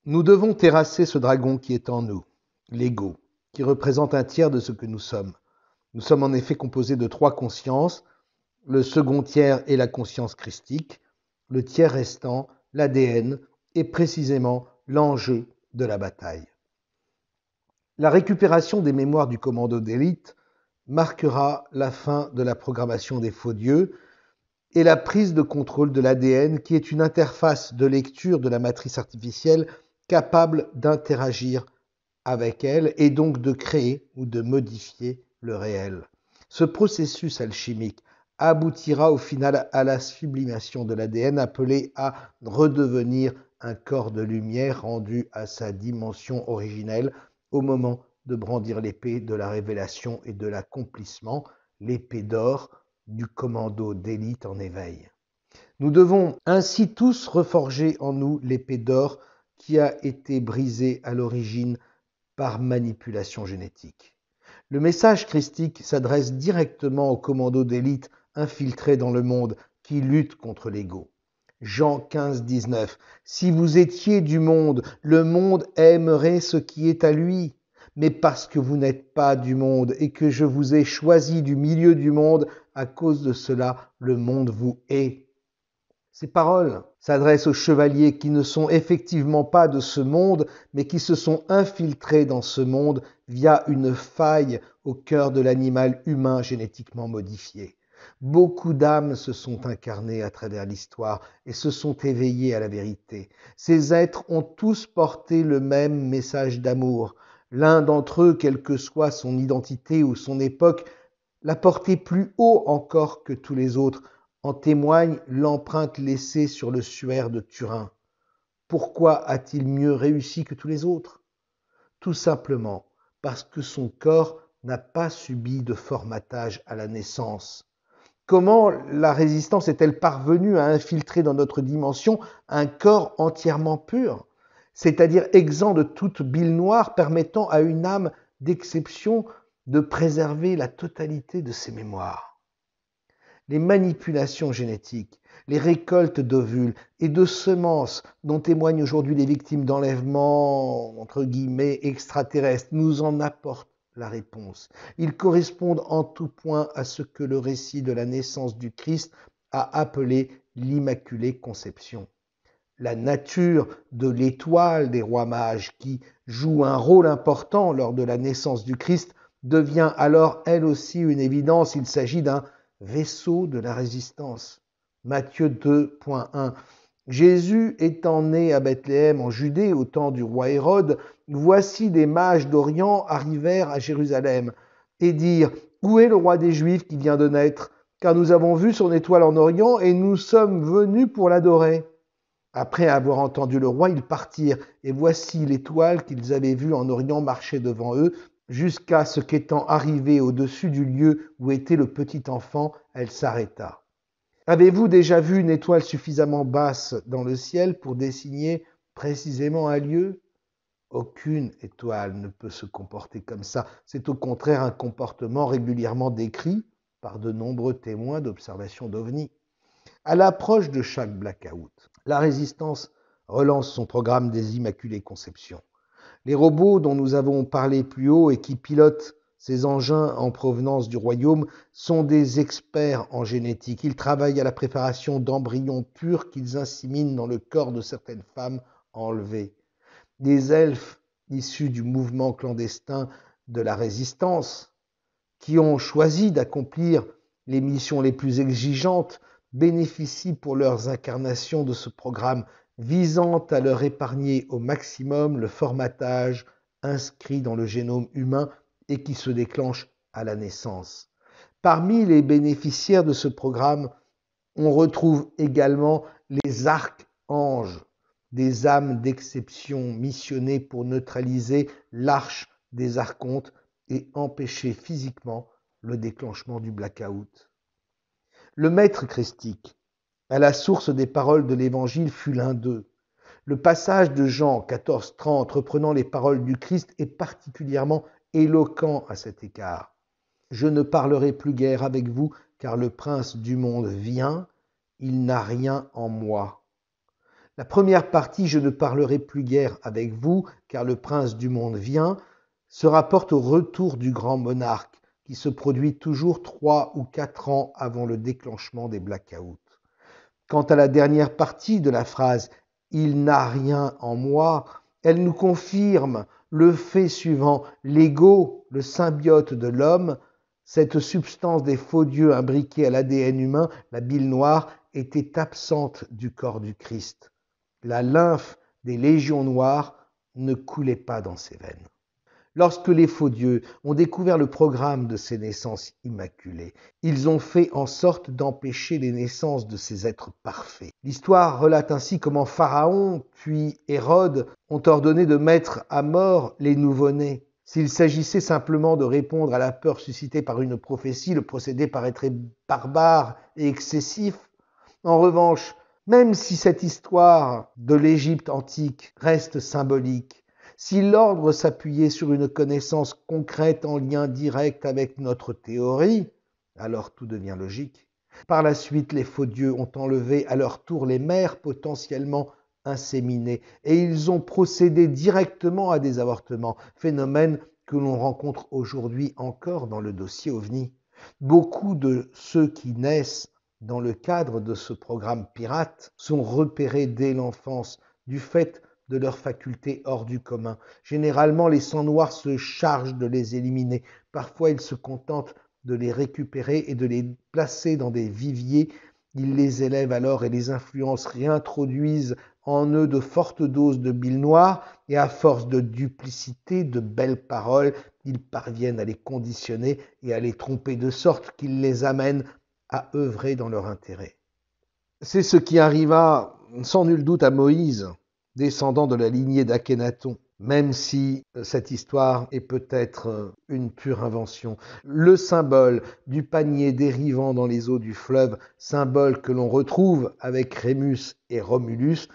Nous devons terrasser ce dragon qui est en nous, l'ego, qui représente un tiers de ce que nous sommes. Nous sommes en effet composés de 3 consciences. Le second tiers est la conscience christique. Le tiers restant, l'ADN, est précisément l'enjeu de la bataille. La récupération des mémoires du commando d'élite marquera la fin de la programmation des faux dieux et la prise de contrôle de l'ADN, qui est une interface de lecture de la matrice artificielle capable d'interagir avec elle et donc de créer ou de modifier le réel. Ce processus alchimique aboutira au final à la sublimation de l'ADN, appelé à redevenir un corps de lumière rendu à sa dimension originelle au moment de brandir l'épée de la révélation et de l'accomplissement, l'épée d'or du commando d'élite en éveil. Nous devons ainsi tous reforger en nous l'épée d'or qui a été brisée à l'origine par manipulation génétique. Le message christique s'adresse directement au commando d'élite infiltré dans le monde qui lutte contre l'ego. Jean 15, 19. Si vous étiez du monde, le monde aimerait ce qui est à lui. Mais parce que vous n'êtes pas du monde et que je vous ai choisi du milieu du monde, à cause de cela, le monde vous hait. Ces paroles s'adressent aux chevaliers qui ne sont effectivement pas de ce monde, mais qui se sont infiltrés dans ce monde via une faille au cœur de l'animal humain génétiquement modifié. Beaucoup d'âmes se sont incarnées à travers l'histoire et se sont éveillées à la vérité. Ces êtres ont tous porté le même message d'amour. L'un d'entre eux, quelle que soit son identité ou son époque, l'a porté plus haut encore que tous les autres. En témoigne l'empreinte laissée sur le suaire de Turin. Pourquoi a-t-il mieux réussi que tous les autres? Tout simplement parce que son corps n'a pas subi de formatage à la naissance. Comment la résistance est-elle parvenue à infiltrer dans notre dimension un corps entièrement pur, c'est-à-dire exempt de toute bile noire, permettant à une âme d'exception de préserver la totalité de ses mémoires? Les manipulations génétiques, les récoltes d'ovules et de semences dont témoignent aujourd'hui les victimes d'enlèvements, entre guillemets, extraterrestres, nous en apportent la réponse. Ils correspondent en tout point à ce que le récit de la naissance du Christ a appelé l'Immaculée Conception. La nature de l'étoile des rois mages, qui joue un rôle important lors de la naissance du Christ, devient alors elle aussi une évidence. Il s'agit d'un vaisseau de la résistance. Matthieu 2.1. Jésus étant né à Bethléem en Judée au temps du roi Hérode, voici des mages d'Orient arrivèrent à Jérusalem et dirent: Où est le roi des Juifs qui vient de naître? Car nous avons vu son étoile en Orient et nous sommes venus pour l'adorer. Après avoir entendu le roi, ils partirent, et voici l'étoile qu'ils avaient vue en Orient marcher devant eux, jusqu'à ce qu'étant arrivée au-dessus du lieu où était le petit enfant, elle s'arrêta. Avez-vous déjà vu une étoile suffisamment basse dans le ciel pour désigner précisément un lieu? Aucune étoile ne peut se comporter comme ça. C'est au contraire un comportement régulièrement décrit par de nombreux témoins d'observations d'OVNI. À l'approche de chaque blackout, la résistance relance son programme des Immaculées Conceptions. Les robots dont nous avons parlé plus haut et qui pilotent ces engins en provenance du royaume sont des experts en génétique. Ils travaillent à la préparation d'embryons purs qu'ils inséminent dans le corps de certaines femmes enlevées. Des elfes issus du mouvement clandestin de la résistance, qui ont choisi d'accomplir les missions les plus exigeantes, bénéficient pour leurs incarnations de ce programme visant à leur épargner au maximum le formatage inscrit dans le génome humain et qui se déclenche à la naissance. Parmi les bénéficiaires de ce programme, on retrouve également les archanges, des âmes d'exception missionnées pour neutraliser l'arche des archontes et empêcher physiquement le déclenchement du blackout. Le maître christique, à la source des paroles de l'Évangile, fut l'un d'eux. Le passage de Jean 14:30 reprenant les paroles du Christ est particulièrement éloquent à cet égard. « Je ne parlerai plus guère avec vous, car le prince du monde vient, il n'a rien en moi. » La première partie, je ne parlerai plus guère avec vous, car le prince du monde vient, se rapporte au retour du grand monarque, qui se produit toujours 3 ou 4 ans avant le déclenchement des blackouts. Quant à la dernière partie de la phrase « il n'a rien en moi », elle nous confirme le fait suivant: l'ego, le symbiote de l'homme, cette substance des faux dieux imbriquée à l'ADN humain, la bile noire, était absente du corps du Christ. La lymphe des légions noires ne coulait pas dans ses veines. Lorsque les faux dieux ont découvert le programme de ces naissances immaculées, ils ont fait en sorte d'empêcher les naissances de ces êtres parfaits. L'histoire relate ainsi comment Pharaon puis Hérode ont ordonné de mettre à mort les nouveau-nés. S'il s'agissait simplement de répondre à la peur suscitée par une prophétie, le procédé paraîtrait barbare et excessif. En revanche, même si cette histoire de l'Égypte antique reste symbolique, si l'ordre s'appuyait sur une connaissance concrète en lien direct avec notre théorie, alors tout devient logique. Par la suite, les faux dieux ont enlevé à leur tour les mères potentiellement inséminées et ils ont procédé directement à des avortements, phénomène que l'on rencontre aujourd'hui encore dans le dossier OVNI. Beaucoup de ceux qui naissent dans le cadre de ce programme pirate sont repérés dès l'enfance du fait de leurs facultés hors du commun. Généralement, les sangs noirs se chargent de les éliminer. Parfois, ils se contentent de les récupérer et de les placer dans des viviers. Ils les élèvent alors et les influences réintroduisent en eux de fortes doses de bile noire et à force de duplicité, de belles paroles, ils parviennent à les conditionner et à les tromper de sorte qu'ils les amènent à œuvrer dans leur intérêt. C'est ce qui arriva sans nul doute à Moïse, descendant de la lignée d'Akhénaton, même si cette histoire est peut-être une pure invention. Le symbole du panier dérivant dans les eaux du fleuve, symbole que l'on retrouve avec Rémus et Romulus,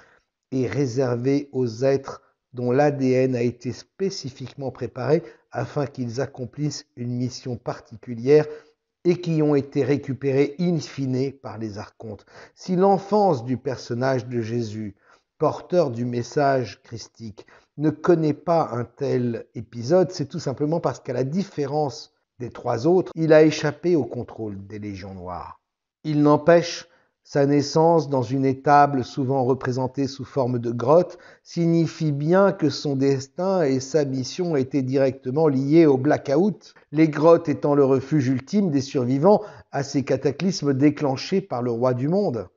est réservé aux êtres dont l'ADN a été spécifiquement préparé afin qu'ils accomplissent une mission particulière et qui ont été récupérés in fine par les archontes. Si l'enfance du personnage de Jésus, porteur du message christique, ne connaît pas un tel épisode, c'est tout simplement parce qu'à la différence des 3 autres, il a échappé au contrôle des légions noires. Il n'empêche, sa naissance dans une étable souvent représentée sous forme de grotte signifie bien que son destin et sa mission étaient directement liés au blackout, les grottes étant le refuge ultime des survivants à ces cataclysmes déclenchés par le roi du monde.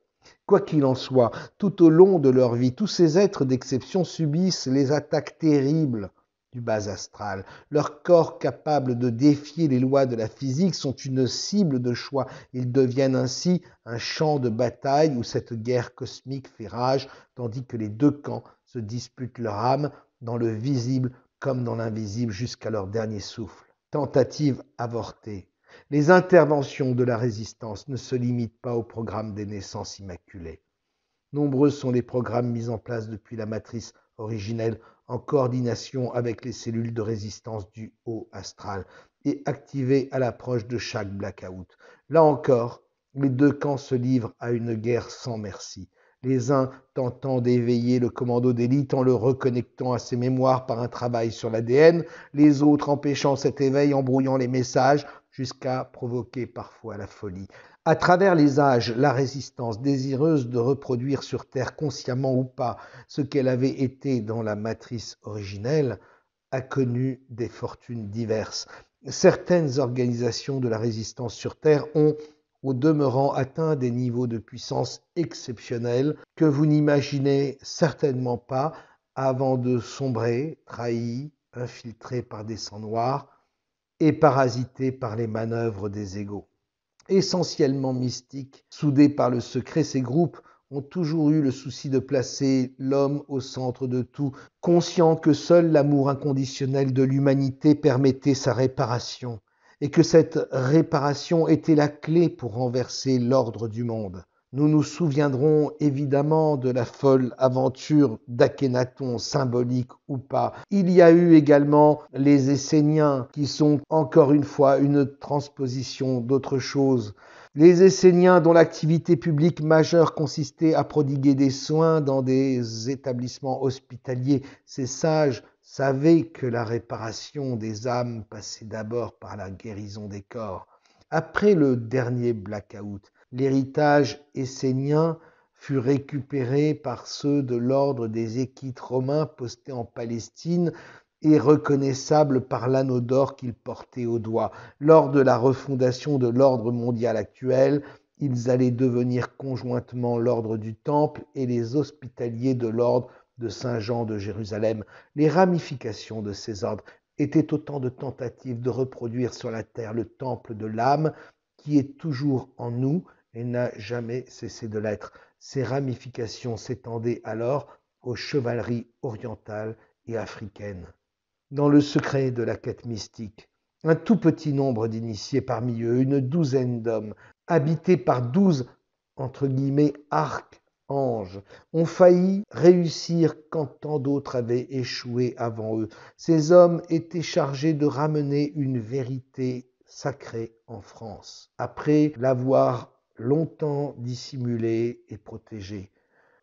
Quoi qu'il en soit, tout au long de leur vie, tous ces êtres d'exception subissent les attaques terribles du bas astral. Leurs corps capables de défier les lois de la physique sont une cible de choix. Ils deviennent ainsi un champ de bataille où cette guerre cosmique fait rage, tandis que les 2 camps se disputent leur âme dans le visible comme dans l'invisible jusqu'à leur dernier souffle. Tentative avortée. Les interventions de la résistance ne se limitent pas au programme des naissances immaculées. Nombreux sont les programmes mis en place depuis la matrice originelle en coordination avec les cellules de résistance du haut astral et activés à l'approche de chaque blackout. Là encore, les 2 camps se livrent à une guerre sans merci. Les uns tentant d'éveiller le commando d'élite en le reconnectant à ses mémoires par un travail sur l'ADN, les autres empêchant cet éveil en brouillant les messages jusqu'à provoquer parfois la folie. À travers les âges, la résistance, désireuse de reproduire sur Terre, consciemment ou pas, ce qu'elle avait été dans la matrice originelle, a connu des fortunes diverses. Certaines organisations de la résistance sur Terre ont, au demeurant, atteint des niveaux de puissance exceptionnels que vous n'imaginez certainement pas avant de sombrer, trahis, infiltrés par des sangs noirs et parasités par les manœuvres des égos. Essentiellement mystiques, soudés par le secret, ces groupes ont toujours eu le souci de placer l'homme au centre de tout, conscients que seul l'amour inconditionnel de l'humanité permettait sa réparation, et que cette réparation était la clé pour renverser l'ordre du monde. Nous nous souviendrons évidemment de la folle aventure d'Akhénaton, symbolique ou pas. Il y a eu également les Esséniens qui sont encore une fois une transposition d'autre chose. Les Esséniens, dont l'activité publique majeure consistait à prodiguer des soins dans des établissements hospitaliers, ces sages savaient que la réparation des âmes passait d'abord par la guérison des corps. Après le dernier blackout, l'héritage essénien fut récupéré par ceux de l'ordre des équites romains postés en Palestine et reconnaissables par l'anneau d'or qu'ils portaient au doigt. Lors de la refondation de l'ordre mondial actuel, ils allaient devenir conjointement l'ordre du Temple et les hospitaliers de l'ordre de Saint-Jean de Jérusalem. Les ramifications de ces ordres étaient autant de tentatives de reproduire sur la terre le temple de l'âme qui est toujours en nous et n'a jamais cessé de l'être. Ces ramifications s'étendaient alors aux chevaleries orientales et africaines. Dans le secret de la quête mystique, un tout petit nombre d'initiés parmi eux, une douzaine d'hommes, habités par 12 entre guillemets archanges, ont failli réussir quand tant d'autres avaient échoué avant eux. Ces hommes étaient chargés de ramener une vérité sacrée en France, après l'avoir longtemps dissimulée et protégée.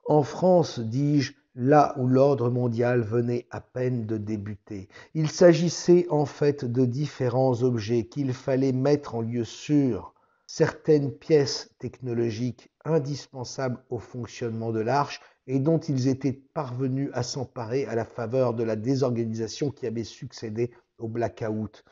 En France, dis-je, là où l'ordre mondial venait à peine de débuter. Il s'agissait en fait de différents objets qu'il fallait mettre en lieu sûr. Certaines pièces technologiques indispensables au fonctionnement de l'arche et dont ils étaient parvenus à s'emparer à la faveur de la désorganisation qui avait succédé au blackout.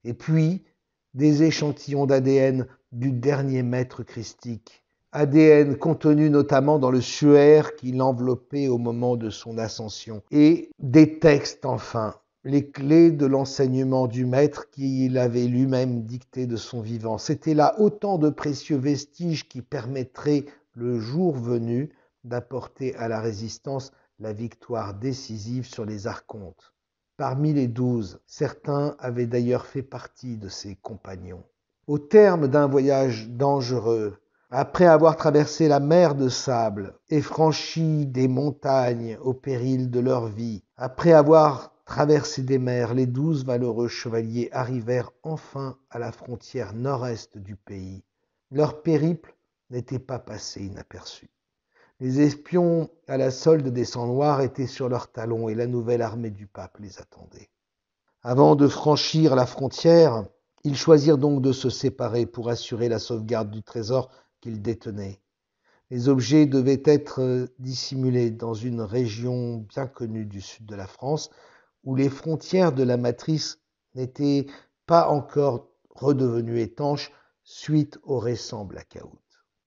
Et puis, des échantillons d'ADN du dernier maître christique. ADN contenu notamment dans le suaire qui l'enveloppait au moment de son ascension. Et des textes enfin, les clés de l'enseignement du maître qu'il avait lui-même dicté de son vivant. C'était là autant de précieux vestiges qui permettraient, le jour venu, d'apporter à la résistance la victoire décisive sur les archontes. Parmi les 12, certains avaient d'ailleurs fait partie de ses compagnons. Au terme d'un voyage dangereux, après avoir traversé la mer de sable et franchi des montagnes au péril de leur vie, après avoir traversé des mers, les 12 valeureux chevaliers arrivèrent enfin à la frontière nord-est du pays. Leur périple n'était pas passé inaperçu. Les espions à la solde des sangs noirs étaient sur leurs talons et la nouvelle armée du pape les attendait. Avant de franchir la frontière, ils choisirent donc de se séparer pour assurer la sauvegarde du trésor qu'ils détenaient. Les objets devaient être dissimulés dans une région bien connue du sud de la France, où les frontières de la matrice n'étaient pas encore redevenues étanches suite au récent blackout.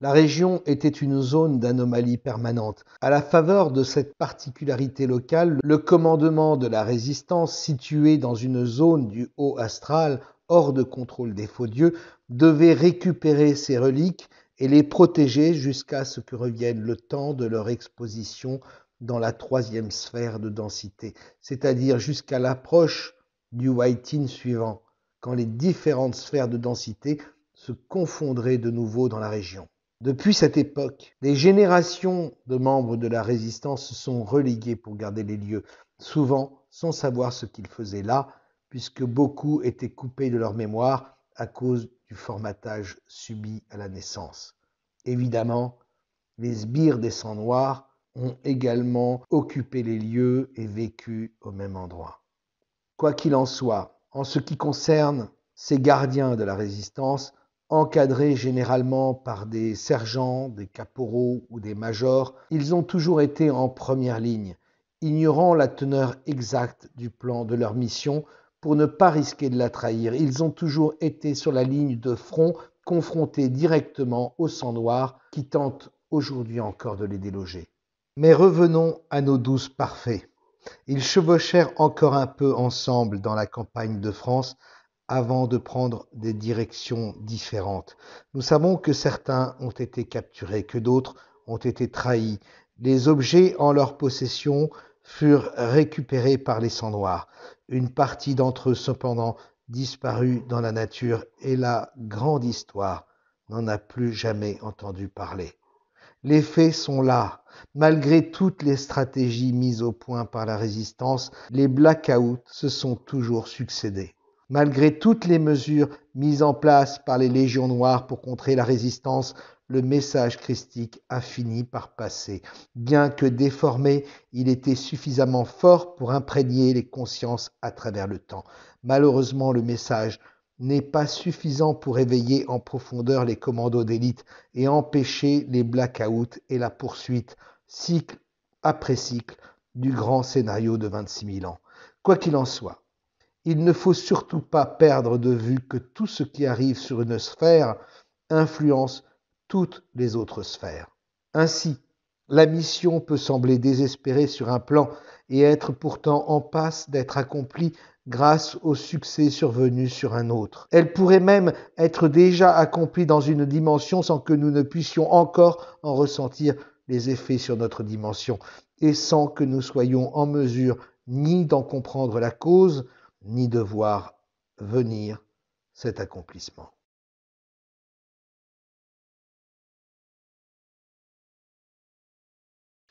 La région était une zone d'anomalie permanente. À la faveur de cette particularité locale, le commandement de la résistance, situé dans une zone du haut astral, hors de contrôle des faux dieux, devait récupérer ces reliques et les protéger jusqu'à ce que revienne le temps de leur exposition dans la troisième sphère de densité, c'est-à-dire jusqu'à l'approche du White-In suivant, quand les différentes sphères de densité se confondraient de nouveau dans la région. Depuis cette époque, des générations de membres de la résistance se sont relégués pour garder les lieux, souvent sans savoir ce qu'ils faisaient là, puisque beaucoup étaient coupés de leur mémoire à cause du formatage subi à la naissance. Évidemment, les sbires des sangs noirs ont également occupé les lieux et vécu au même endroit. Quoi qu'il en soit, en ce qui concerne ces gardiens de la résistance, encadrés généralement par des sergents, des caporaux ou des majors, ils ont toujours été en première ligne, ignorant la teneur exacte du plan de leur mission pour ne pas risquer de la trahir. Ils ont toujours été sur la ligne de front, confrontés directement au sang noir qui tente aujourd'hui encore de les déloger. Mais revenons à nos 12 parfaits. Ils chevauchèrent encore un peu ensemble dans la campagne de France avant de prendre des directions différentes. Nous savons que certains ont été capturés, que d'autres ont été trahis. Les objets en leur possession furent récupérés par les sangs noirs. Une partie d'entre eux, cependant, disparut dans la nature et la grande histoire n'en a plus jamais entendu parler. Les faits sont là. Malgré toutes les stratégies mises au point par la résistance, les blackouts se sont toujours succédé. Malgré toutes les mesures mises en place par les légions noires pour contrer la résistance, le message christique a fini par passer. Bien que déformé, il était suffisamment fort pour imprégner les consciences à travers le temps. Malheureusement, le message n'est pas suffisant pour éveiller en profondeur les commandos d'élite et empêcher les blackouts et la poursuite, cycle après cycle, du grand scénario de 26 000 ans. Quoi qu'il en soit, il ne faut surtout pas perdre de vue que tout ce qui arrive sur une sphère influence toutes les autres sphères. Ainsi, la mission peut sembler désespérée sur un plan et être pourtant en passe d'être accomplie grâce au succès survenu sur un autre. Elle pourrait même être déjà accomplie dans une dimension sans que nous ne puissions encore en ressentir les effets sur notre dimension et sans que nous soyons en mesure ni d'en comprendre la cause, ni de voir venir cet accomplissement.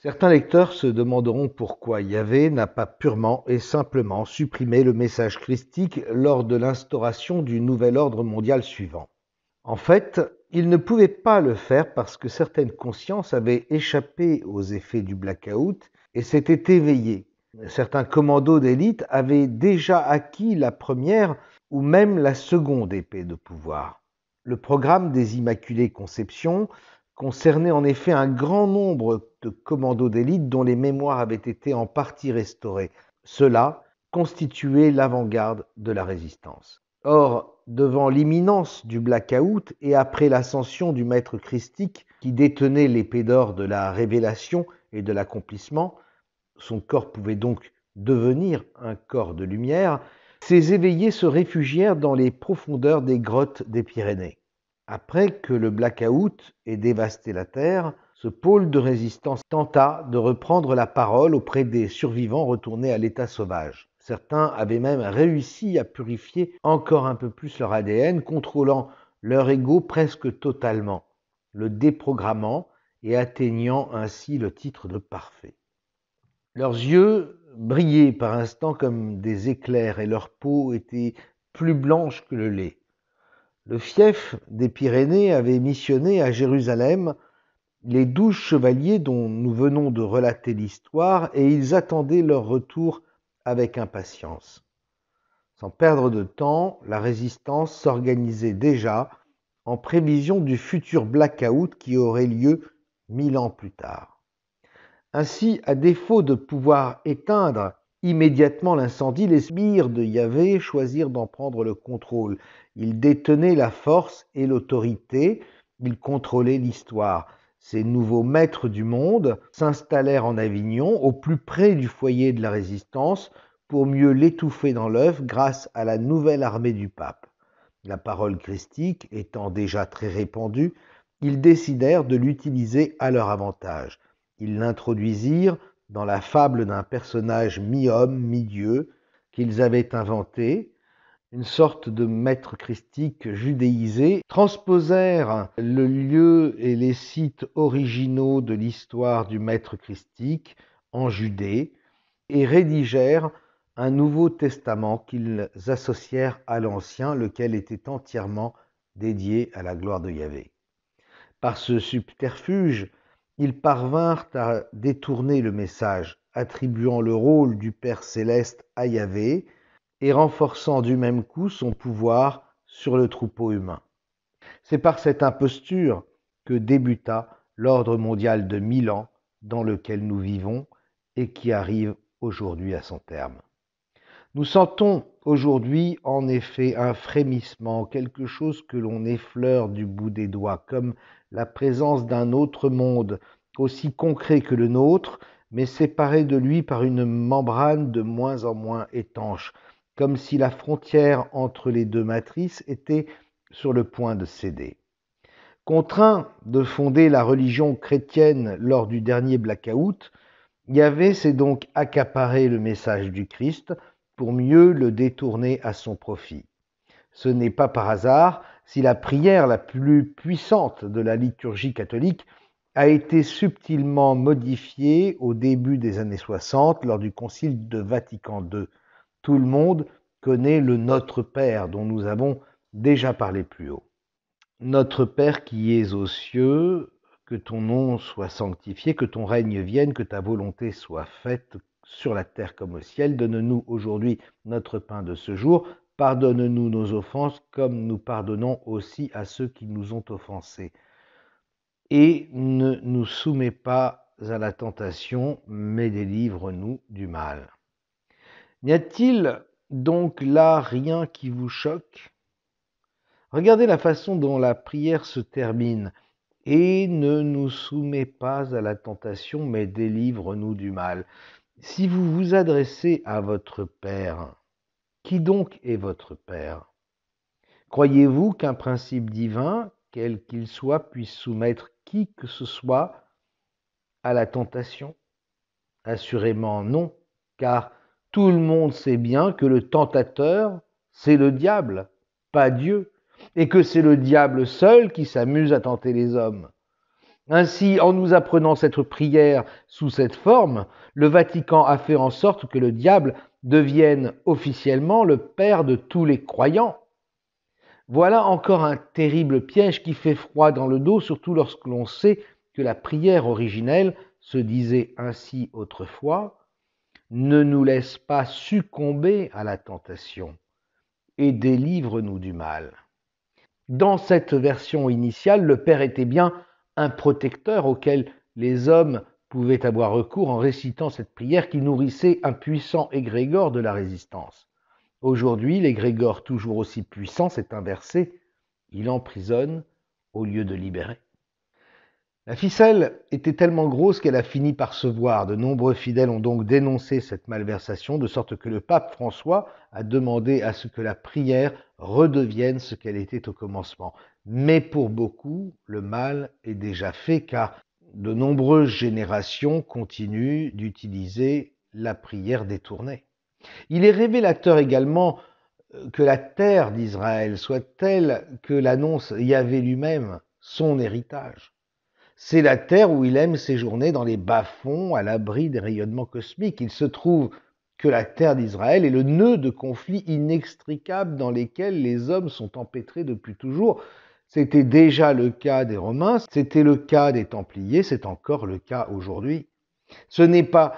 Certains lecteurs se demanderont pourquoi Yahvé n'a pas purement et simplement supprimé le message christique lors de l'instauration du nouvel ordre mondial suivant. En fait, il ne pouvait pas le faire parce que certaines consciences avaient échappé aux effets du blackout et s'étaient éveillées. Certains commandos d'élite avaient déjà acquis la première ou même la seconde épée de pouvoir. Le programme des Immaculées Conceptions concernait en effet un grand nombre de commandos d'élite dont les mémoires avaient été en partie restaurées. Cela constituait l'avant-garde de la résistance. Or, devant l'imminence du blackout et après l'ascension du maître christique qui détenait l'épée d'or de la révélation et de l'accomplissement, son corps pouvait donc devenir un corps de lumière, ces éveillés se réfugièrent dans les profondeurs des grottes des Pyrénées. Après que le blackout ait dévasté la Terre, ce pôle de résistance tenta de reprendre la parole auprès des survivants retournés à l'état sauvage. Certains avaient même réussi à purifier encore un peu plus leur ADN, contrôlant leur ego presque totalement, le déprogrammant et atteignant ainsi le titre de parfait. Leurs yeux brillaient par instants comme des éclairs et leur peau était plus blanche que le lait. Le fief des Pyrénées avait missionné à Jérusalem les 12 chevaliers dont nous venons de relater l'histoire et ils attendaient leur retour avec impatience. Sans perdre de temps, la résistance s'organisait déjà en prévision du futur blackout qui aurait lieu 1000 ans plus tard. Ainsi, à défaut de pouvoir éteindre immédiatement l'incendie, les sbires de Yahvé choisirent d'en prendre le contrôle. Ils détenaient la force et l'autorité, ils contrôlaient l'histoire. Ces nouveaux maîtres du monde s'installèrent en Avignon, au plus près du foyer de la résistance, pour mieux l'étouffer dans l'œuf grâce à la nouvelle armée du pape. La parole christique étant déjà très répandue, ils décidèrent de l'utiliser à leur avantage. Ils l'introduisirent dans la fable d'un personnage mi-homme, mi-dieu qu'ils avaient inventé, une sorte de maître christique judéisé, transposèrent le lieu et les sites originaux de l'histoire du maître christique en Judée et rédigèrent un Nouveau Testament qu'ils associèrent à l'Ancien, lequel était entièrement dédié à la gloire de Yahvé. Par ce subterfuge, ils parvinrent à détourner le message, attribuant le rôle du Père céleste à Yahvé et renforçant du même coup son pouvoir sur le troupeau humain. C'est par cette imposture que débuta l'ordre mondial de 1000 ans dans lequel nous vivons et qui arrive aujourd'hui à son terme. Nous sentons aujourd'hui en effet un frémissement, quelque chose que l'on effleure du bout des doigts, comme la présence d'un autre monde, aussi concret que le nôtre, mais séparé de lui par une membrane de moins en moins étanche, comme si la frontière entre les deux matrices était sur le point de céder. Contraint de fonder la religion chrétienne lors du dernier blackout, Yahvé s'est donc accaparé le message du Christ pour mieux le détourner à son profit. Ce n'est pas par hasard si la prière la plus puissante de la liturgie catholique a été subtilement modifiée au début des années 60 lors du Concile de Vatican II. Tout le monde connaît le Notre Père dont nous avons déjà parlé plus haut. Notre Père qui es aux cieux, que ton nom soit sanctifié, que ton règne vienne, que ta volonté soit faite sur la terre comme au ciel. Donne-nous aujourd'hui notre pain de ce jour. Pardonne-nous nos offenses comme nous pardonnons aussi à ceux qui nous ont offensés. Et ne nous soumets pas à la tentation, mais délivre-nous du mal. N'y a-t-il donc là rien qui vous choque? Regardez la façon dont la prière se termine. Et ne nous soumets pas à la tentation, mais délivre-nous du mal. Si vous vous adressez à votre Père, qui donc est votre Père? Croyez-vous qu'un principe divin, quel qu'il soit, puisse soumettre qui que ce soit à la tentation? Assurément non, car tout le monde sait bien que le tentateur, c'est le diable, pas Dieu, et que c'est le diable seul qui s'amuse à tenter les hommes. Ainsi, en nous apprenant cette prière sous cette forme, le Vatican a fait en sorte que le diable devienne officiellement le père de tous les croyants. Voilà encore un terrible piège qui fait froid dans le dos, surtout lorsque l'on sait que la prière originelle se disait ainsi autrefois: ne nous laisse pas succomber à la tentation et délivre-nous du mal. Dans cette version initiale, le Père était bien un protecteur auquel les hommes pouvaient avoir recours en récitant cette prière qui nourrissait un puissant égrégore de la résistance. Aujourd'hui, l'égrégore toujours aussi puissant s'est inversé. Il emprisonne au lieu de libérer. La ficelle était tellement grosse qu'elle a fini par se voir. De nombreux fidèles ont donc dénoncé cette malversation, de sorte que le pape François a demandé à ce que la prière redevienne ce qu'elle était au commencement. Mais pour beaucoup, le mal est déjà fait, car de nombreuses générations continuent d'utiliser la prière détournée. Il est révélateur également que la terre d'Israël soit telle que l'annonce Yahvé lui-même, son héritage. C'est la terre où il aime séjourner dans les bas-fonds, à l'abri des rayonnements cosmiques. Il se trouve que la terre d'Israël est le nœud de conflits inextricables dans lesquels les hommes sont empêtrés depuis toujours. C'était déjà le cas des Romains, c'était le cas des Templiers, c'est encore le cas aujourd'hui. Ce n'est pas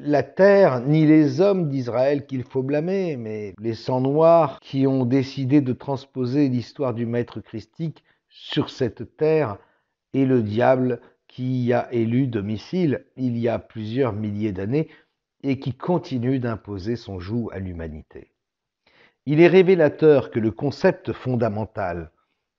la terre ni les hommes d'Israël qu'il faut blâmer, mais les sangs noirs qui ont décidé de transposer l'histoire du Maître christique sur cette terre, et le diable qui y a élu domicile il y a plusieurs milliers d'années et qui continue d'imposer son joug à l'humanité. Il est révélateur que le concept fondamental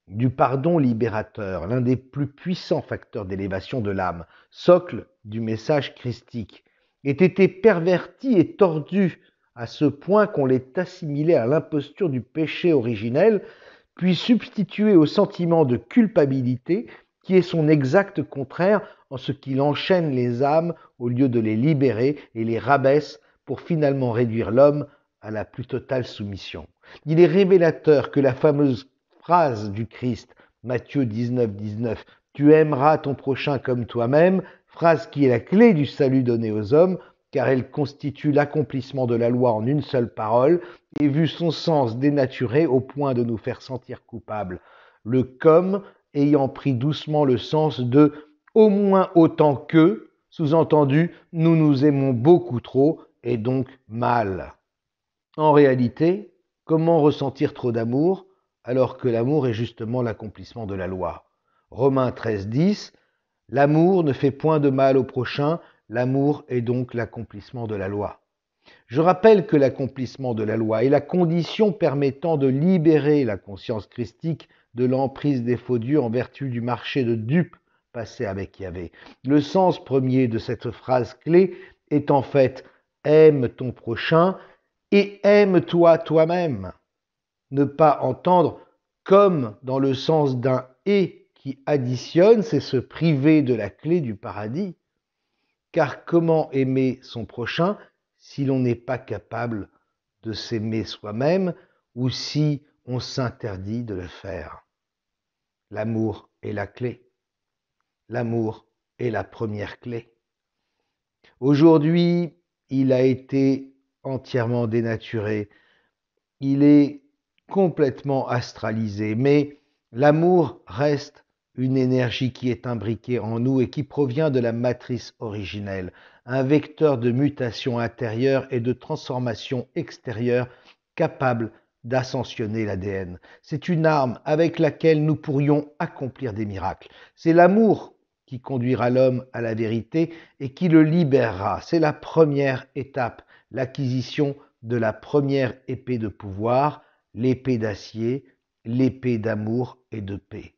du pardon libérateur, l'un des plus puissants facteurs d'élévation de l'âme, socle du message christique, ait été perverti et tordu à ce point qu'on l'ait assimilé à l'imposture du péché originel, puis substitué au sentiment de culpabilité qui est son exact contraire en ce qu'il enchaîne les âmes au lieu de les libérer et les rabaisse pour finalement réduire l'homme à la plus totale soumission. Il est révélateur que la fameuse phrase du Christ, Matthieu 19, 19, « Tu aimeras ton prochain comme toi-même », phrase qui est la clé du salut donné aux hommes, car elle constitue l'accomplissement de la loi en une seule parole, et vu son sens dénaturé au point de nous faire sentir coupables. Le comme ayant pris doucement le sens de au moins autant que, sous-entendu, nous nous aimons beaucoup trop et donc mal. En réalité, comment ressentir trop d'amour alors que l'amour est justement l'accomplissement de la loi? Romains 13, 10, l'amour ne fait point de mal au prochain, l'amour est donc l'accomplissement de la loi. Je rappelle que l'accomplissement de la loi est la condition permettant de libérer la conscience christique de l'emprise des faux dieux en vertu du marché de dupes passé avec Yahvé. Le sens premier de cette phrase clé est en fait « aime ton prochain et aime-toi toi-même ». Ne pas entendre comme dans le sens d'un « et » qui additionne, c'est se priver de la clé du paradis. Car comment aimer son prochain si l'on n'est pas capable de s'aimer soi-même ou si on s'interdit de le faire? L'amour est la clé. L'amour est la première clé. Aujourd'hui, il a été entièrement dénaturé il est complètement astralisé, mais l'amour reste une énergie qui est imbriquée en nous et qui provient de la matrice originelle, un vecteur de mutation intérieure et de transformation extérieure capable d'ascensionner l'ADN. C'est une arme avec laquelle nous pourrions accomplir des miracles. C'est l'amour qui conduira l'homme à la vérité et qui le libérera. C'est la première étape, l'acquisition de la première épée de pouvoir, l'épée d'acier, l'épée d'amour et de paix.